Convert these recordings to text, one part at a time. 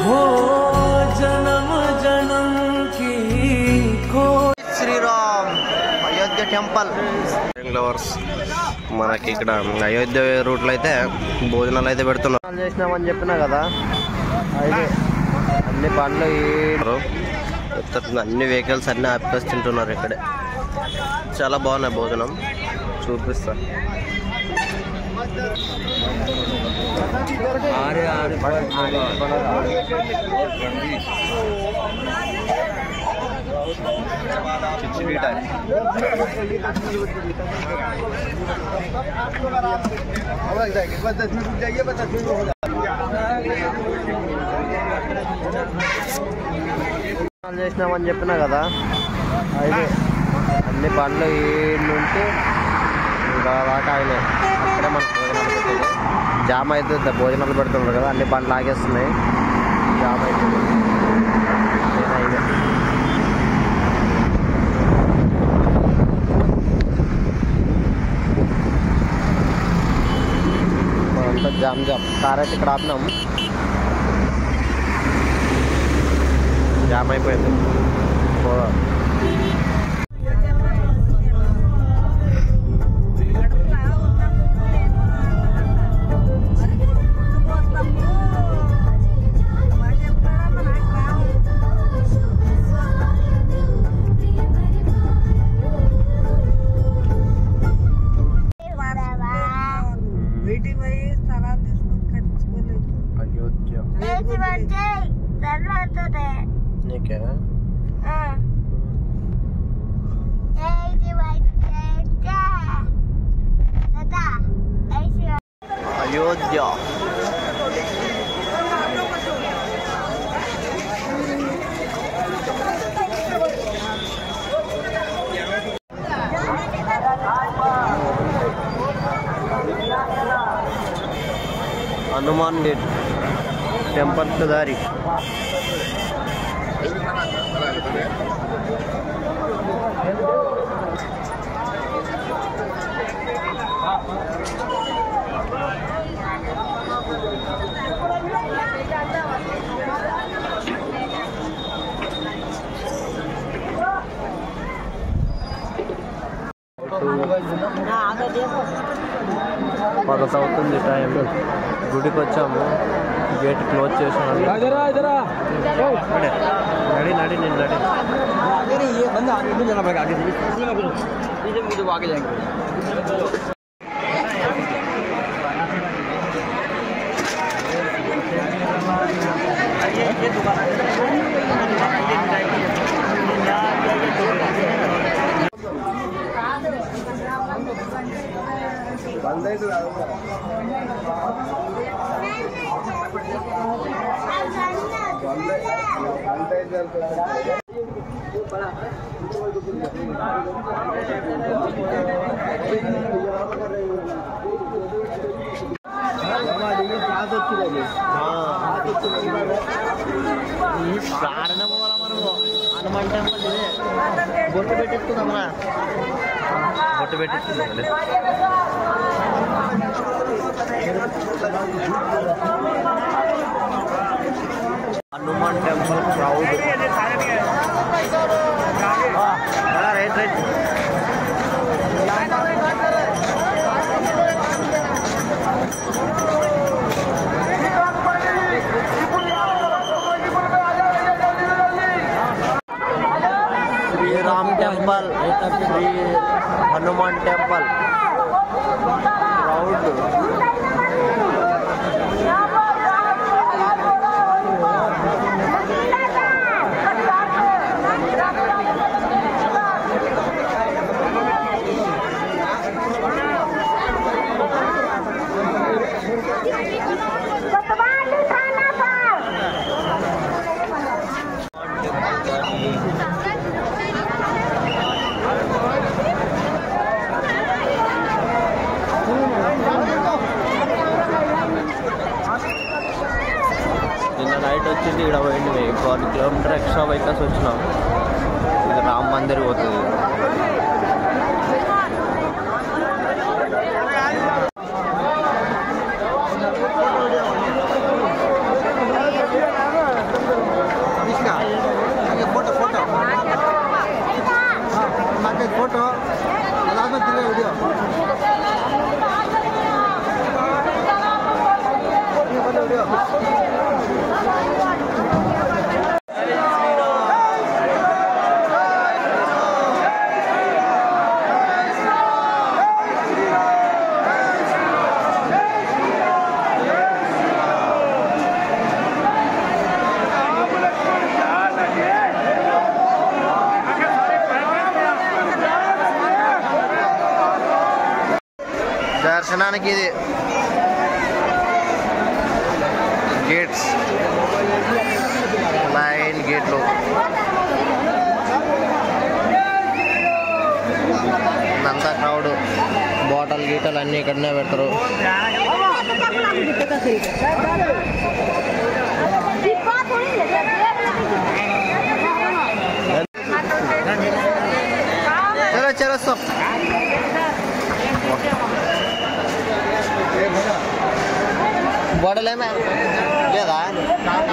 हो जन्म जन्म की శ్రీరామ్ అయోధ్య టెంపుల్ లవర్స్ మనకి ఇక్కడ అయోధ్య రూట్లో అయితే భోజనాలు అయితే పెడుతున్నారు. చేసినామని చెప్పినా కదా, అయితే అన్ని బండ్లు అన్ని వెహికల్స్ అన్ని ఆపేసి తింటున్నారు ఇక్కడే. చాలా బాగున్నాయి భోజనం, చూపిస్తా. చేసినామని చెప్పినా కదా, అయితే అన్ని బండ్లు ఈ నుంచి ఇంకా దాకా అయినాయి. అక్కడే మనకు భోజనాలు పెట్టేది. జామ్ అయితే భోజనాలు పెడుతున్నారు కదా, అన్ని బండ్లు ఆగేస్తున్నాయి. జామ్ అవుతుంది. అంతా జామ్ కార్ అయితే ఇక్కడ ఆపినాం. జామ్ అయిపోయింది. అయోధ్య హనుమాన్ టెంపుల్ కి దారి. పదత అవుతుంది టైం. గుడికి వచ్చాము, గేట్ క్లోజ్ చేసాను. నడి నడి నేను నడి. హనుమాన్ టెంపుల్ బొట్టు పెట్టిస్తున్నామరా, బొట్టు పెట్టిస్తున్నామండి. Hanuman temple crowd. Right right. Sriram temple, Sri Hanuman temple crowd. నిన్న నైట్ వచ్చింది ఇక్కడ పోయింది. 1 కిలోమీటర్ ఎక్స్ట్రా వెహికల్స్ వచ్చినాం. ఇది రామ్ మందిర్ పోతుంది. దర్శనానికి ఇది గేట్స్, లైన్ గేట్లు. అంతా క్రౌడ్, బాటల్ గీటలు అన్నీ ఇక్కడనే పెడతారు. చలో చలో బాటల్ ఏమే లేదా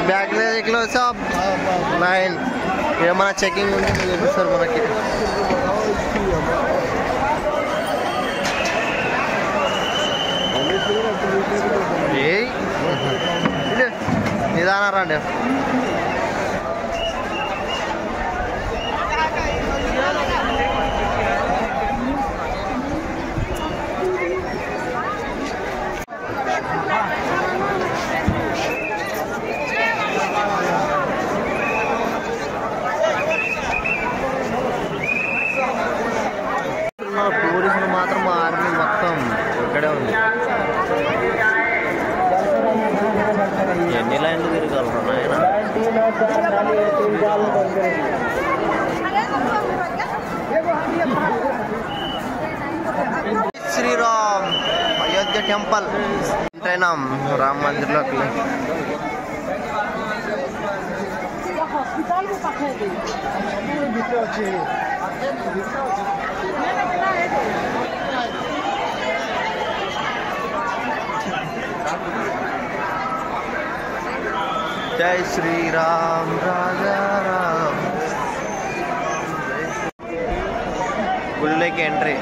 బ్యాగ్ ఇట్లా సాబ్ లైన్ ఏమైనా చెకింగ్ ఉంటే చూపిస్తారు మనకి. ఏ నిదానం రండి. టూరిస్టులు మాత్రం ఆర్మీ మొత్తం ఇక్కడే ఉంది. ఎన్ని లైన్లు తిరగలరు నాయన. శ్రీరామ్ అయోధ్య టెంపుల్ ఎంటైనా రామ్ మందిర్లోకి. జై శ్రీరామ్ రాజా రామ్. గుడిలోకి ఎంట్రీ.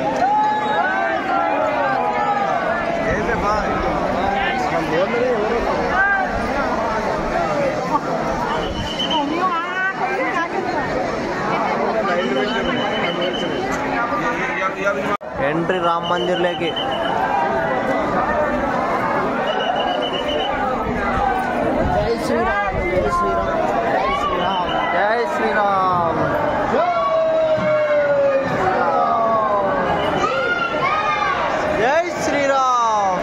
ఎంట్రీ రామ్ మందిర్లోకి. జై శ్రీరామ్ జై శ్రీరామ్ జై శ్రీరామ్ జై శ్రీరామ్.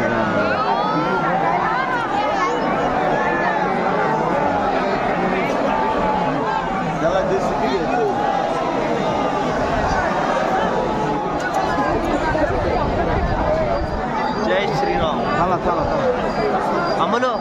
జై శ్రీరామ్. జై శ్రీరామ్. అమ్ములు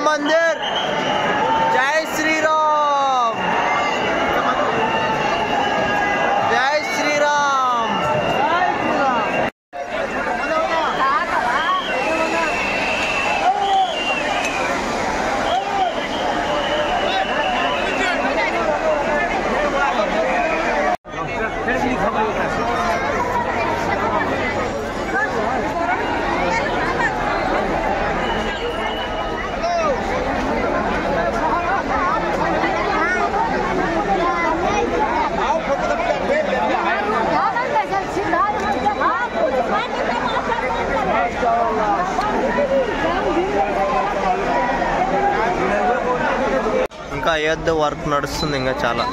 మందిర్. జై శ్రీరామ్, జై శ్రీరామ్. ఇంకా అయోధ్య వర్క్ నడుస్తుంది ఇంకా చాలా.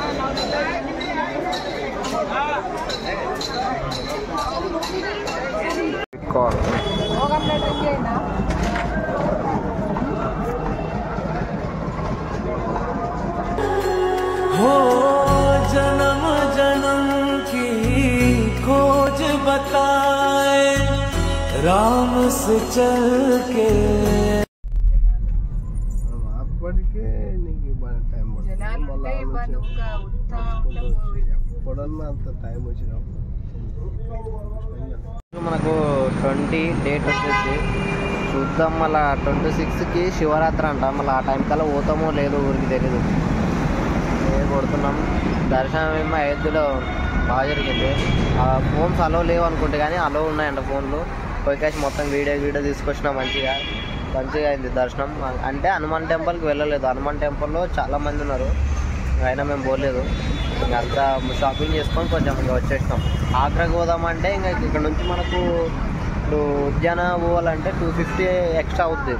हो जन्म जन्म की खोज बताए राम से चल के. అప్పటికే నీకు టైం ఎప్పుడన్నా అంత టైం వచ్చినప్పుడు మనకు 20 డేట్ వచ్చేసి చూద్దాం. మళ్ళీ 26కి శివరాత్రి అంట. మళ్ళీ ఆ టైం కల్లా పోతామో లేదో ఊరికి తెలీదు. కొడుతున్నాం. దర్శనం ఏమో అయోధ్యలో బాగా జరిగింది. ఫోన్స్ అలో లేవు అనుకుంటే కానీ అలో ఉన్నాయంట ఫోన్లు. పోయికాసి మొత్తం వీడియో తీసుకొచ్చినా మంచిగా అయింది దర్శనం. అంటే హనుమాన్ టెంపుల్కి వెళ్ళలేదు. హనుమాన్ టెంపుల్లో చాలామంది ఉన్నారు, అయినా మేము పోలేదు. ఇంకా అంతా షాపింగ్ చేసుకొని కొంచెం ఇంకా వచ్చేసినాం. ఆగ్రాకి పోదామంటే ఇంకా ఇక్కడ నుంచి మనకు ఇప్పుడు ఉద్యాన పోవాలంటే 250 ఎక్స్ట్రా అవుతుంది.